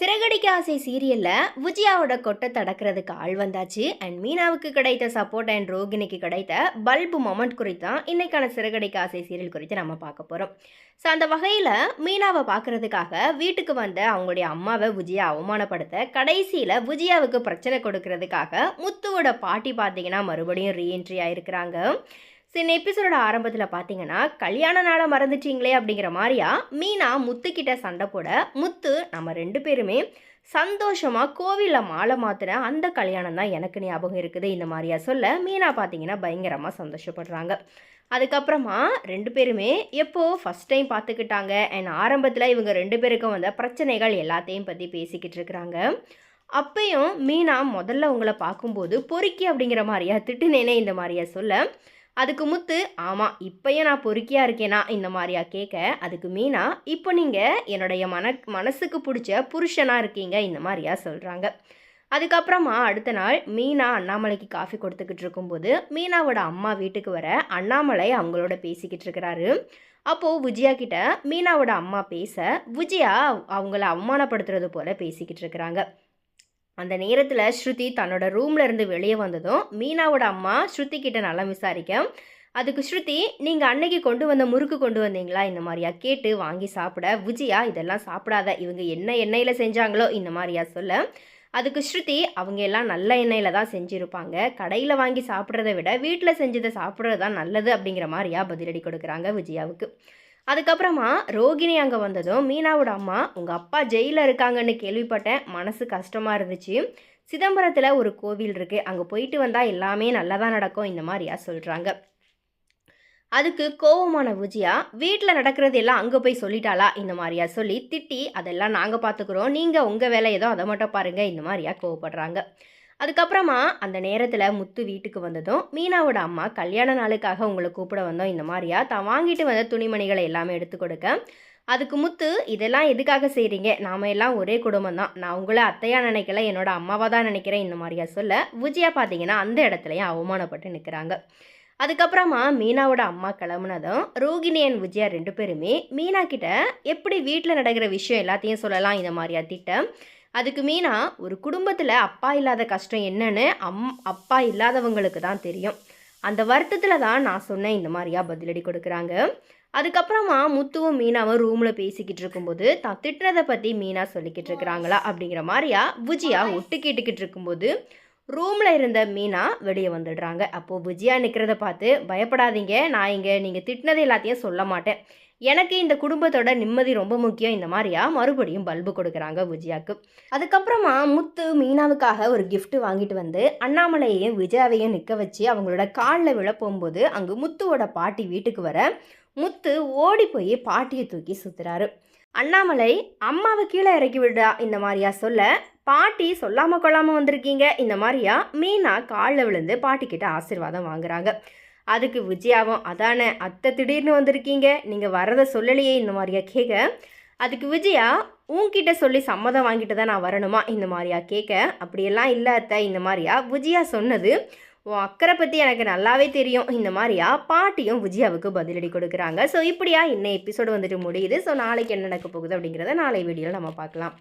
சிறகடிக்க ஆசை சீரியலில் விஜயாவோட கொட்டை தடக்கிறதுக்கு ஆள் வந்தாச்சு. அண்ட் மீனாவுக்கு கிடைத்த சப்போர்ட் அண்ட் ரோகிணிக்கு கிடைத்த பல்பு மொமெண்ட் குறித்து தான் இன்னைக்கான சிறகடிக்க ஆசை சீரியல் குறித்து நம்ம பார்க்க போகிறோம். ஸோ அந்த வகையில் மீனாவை பார்க்குறதுக்காக வீட்டுக்கு வந்த அவங்களுடைய அம்மாவை விஜயா அவமானப்படுத்த கடைசியில் விஜயாவுக்கு பிரச்சனை கொடுக்கறதுக்காக முத்துவோட பாட்டி பார்த்தீங்கன்னா மறுபடியும் ரீஎன்ட்ரி ஆயிருக்கிறாங்க. சின்ன எபிசோட ஆரம்பத்தில் பார்த்தீங்கன்னா கல்யாண நாளை மறந்துட்டீங்களே அப்படிங்கிற மாதிரியா மீனா முத்துக்கிட்ட சண்டை போட முத்து நம்ம ரெண்டு பேருமே சந்தோஷமாக கோவிலில் மாலை மாத்திர அந்த கல்யாணம் தான் எனக்கு ஞாபகம் இருக்குது இந்த மாதிரியா சொல்ல மீனா பார்த்தீங்கன்னா பயங்கரமாக சந்தோஷப்படுறாங்க. அதுக்கப்புறமா ரெண்டு பேருமே எப்போது ஃபஸ்ட் டைம் பார்த்துக்கிட்டாங்க அண்ட் ஆரம்பத்தில் இவங்க ரெண்டு பேருக்கும் வந்த பிரச்சனைகள் எல்லாத்தையும் பற்றி பேசிக்கிட்டு இருக்கிறாங்க. அப்பையும் மீனா முதல்ல உங்களை பார்க்கும்போது பொறுக்கி அப்படிங்கிற மாதிரியா திட்டுனேனே இந்த மாதிரியா சொல்ல அதுக்கு முத்து ஆமாம் இப்போயும் நான் பொறுக்கியாக இருக்கேனா இந்த மாதிரியா கேட்க அதுக்கு மீனா இப்போ நீங்கள் என்னுடைய மனசுக்கு பிடிச்ச புருஷனாக இருக்கீங்க இந்த மாதிரியா சொல்கிறாங்க. அதுக்கப்புறமா அடுத்த நாள் மீனா அண்ணாமலைக்கு காஃபி கொடுத்துக்கிட்டு இருக்கும்போது மீனாவோட அம்மா வீட்டுக்கு வர அண்ணாமலை அவங்களோட பேசிக்கிட்டு இருக்கிறாரு. அப்போது விஜயா கிட்ட மீனாவோட அம்மா பேச விஜயா அவங்கள அவமானப்படுத்துறது போல் பேசிக்கிட்டு இருக்கிறாங்க. அந்த நேரத்தில் ஸ்ருதி தன்னோட ரூமில் இருந்து வெளியே வந்ததும் மீனாவோட அம்மா ஸ்ருதி கிட்ட நல்லா விசாரிக்க அதுக்கு ஸ்ருதி நீங்கள் அன்னைக்கு கொண்டு வந்த முறுக்கு கொண்டு வந்தீங்களா இந்த மாதிரியா கேட்டு வாங்கி சாப்பிட விஜயா இதெல்லாம் சாப்பிடாத இவங்க என்ன எண்ணெயில் செஞ்சாங்களோ இந்த மாதிரியா சொல்ல அதுக்கு ஸ்ருதி அவங்க எல்லாம் நல்ல எண்ணெயில் தான் செஞ்சுருப்பாங்க, கடையில் வாங்கி சாப்பிட்றத விட வீட்டில் செஞ்சதை சாப்பிட்றது தான் நல்லது அப்படிங்கிற மாதிரியா பதிலடி கொடுக்குறாங்க விஜயாவுக்கு. அதுக்கப்புறமா ரோகிணி அங்கே வந்ததும் மீனாவோட அம்மா உங்கள் அப்பா ஜெயிலில் இருக்காங்கன்னு கேள்விப்பட்டேன், மனசு கஷ்டமாக இருந்துச்சு, சிதம்பரத்தில் ஒரு கோவில் இருக்குது அங்கே போயிட்டு வந்தால் எல்லாமே நல்லதாக நடக்கும் இந்த மாதிரியா சொல்கிறாங்க. அதுக்கு கோவமான விஜயா வீட்டில் நடக்கிறது எல்லாம் அங்கே போய் சொல்லிட்டாளா இந்த மாதிரியா சொல்லி திட்டி அதெல்லாம் நாங்கள் பார்த்துக்குறோம், நீங்கள் உங்கள் வேலை ஏதோ அதை மட்டும் பாருங்கள் இந்த மாதிரியா கோவப்படுறாங்க. அதுக்கப்புறமா அந்த நேரத்தில் முத்து வீட்டுக்கு வந்ததும் மீனாவோட அம்மா கல்யாண நாளுக்காக உங்களை கூப்பிட வந்தோம் இந்த மாதிரியா தான் வாங்கிட்டு வந்த துணிமணிகளை எல்லாமே எடுத்து கொடுக்க அதுக்கு முத்து இதெல்லாம் எதுக்காக செய்கிறீங்க, நாம எல்லாம் ஒரே குடும்பம் தான், நான் உங்களை அத்தையாக நினைக்கல என்னோட அம்மாவாக தான் நினைக்கிறேன் இந்த மாதிரியா சொல்ல விஜயா பார்த்தீங்கன்னா அந்த இடத்துலையும் அவமானப்பட்டு நிற்கிறாங்க. அதுக்கப்புறமா மீனாவோட அம்மா கிளம்புனதும் ரோகிணி அண்ட் விஜயா ரெண்டு பேருமே மீனா கிட்ட எப்படி வீட்டில் நடக்கிற விஷயம் எல்லாத்தையும் சொல்லலாம் இந்த மாதிரியா திட்ட அதுக்கு மீனா ஒரு குடும்பத்தில் அப்பா இல்லாத கஷ்டம் என்னன்னு அப்பா இல்லாதவங்களுக்கு தான் தெரியும், அந்த வருத்தத்தில் தான் நான் சொன்னேன் இந்த மாதிரியா பதிலடி கொடுக்குறாங்க. அதுக்கப்புறமா முத்துவும் மீனாவும் ரூமில் பேசிக்கிட்டு இருக்கும்போது தான் திட்டுறதை பற்றி மீனா சொல்லிக்கிட்டு இருக்கிறாங்களா அப்படிங்கிற மாதிரியா விஜயா ஒட்டு கேட்டுக்கிட்டு இருக்கும்போது ரூமில் இருந்த மீனா வெளியே வந்துடுறாங்க. அப்போது விஜயா நிற்கிறத பார்த்து பயப்படாதீங்க, நான் இங்கே நீங்கள் திட்டினது எல்லாத்தையும் சொல்ல மாட்டேன், எனக்கு இந்த குடும்பத்தோட நிம்மதி ரொம்ப முக்கியம் இந்த மாதிரியா மறுபடியும் பல்பு கொடுக்குறாங்க விஜயாவுக்கு. அதுக்கப்புறமா முத்து மீனாவுக்காக ஒரு கிஃப்ட் வாங்கிட்டு வந்து அண்ணாமலையையும் விஜயாவையும் நிற்க வச்சு அவங்களோட காலில் விழ போகும்போது அங்கே முத்துவோட பாட்டி வீட்டுக்கு வர முத்து ஓடி போய் பாட்டியை தூக்கி சுற்றுறாரு. அண்ணாமலை அம்மாவை கீழே இறக்கி விடுறா இந்த மாதிரியா சொல்ல பாட்டி சொல்லாமல் கொள்ளாமல் வந்திருக்கீங்க இந்த மாதிரியா மீனா காலில் விழுந்து பாட்டிக்கிட்ட ஆசீர்வாதம் வாங்குறாங்க. அதுக்கு விஜயாவும் அதானே அத்தை திடீர்னு வந்திருக்கீங்க நீங்கள் வரதை சொல்லலையே இந்த மாதிரியா கேட்க அதுக்கு விஜயா உன்கிட்ட சொல்லி சம்மதம் வாங்கிட்டு தான் நான் வரணுமா இந்த மாதிரியா கேட்க அப்படியெல்லாம் இல்லை அத்தை இந்த மாதிரியா விஜயா சொன்னது உன் அக்கறை பற்றி எனக்கு நல்லாவே தெரியும் இந்த மாதிரியா பாட்டியும் விஜயாவுக்கு பதிலடி கொடுக்குறாங்க. ஸோ இப்படியா இன்னும் எபிசோடு வந்துட்டு முடியுது. ஸோ நாளைக்கு என்ன நடக்க போகுது அப்படிங்கிறத நாளை வீடியோவில் நம்ம பார்க்கலாம்.